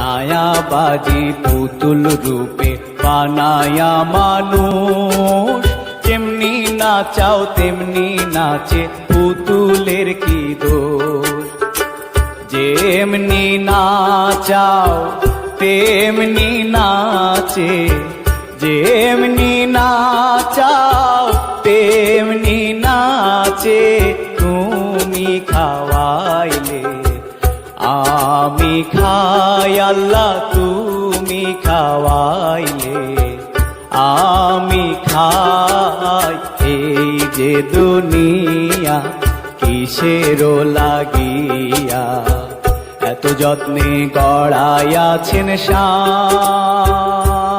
ছায়াবাজি পুতুল রূপে বানায়া মানুষ, যেমনি নাচাও তেমনি নাচে পুতুলের কি দোষ। যেমনি নাচাও তেমনি নাচে, যেমনি নাচাও তেমনি নাচে, তুমি খাওয়াইলে আমি খাই আল্লাহ, তুমি খাওয়াইলে আমি খাই। এই যে দুনিয়া কিসেরও লাগিয়া, এত যত্নে গড়াইয়াছেন শান।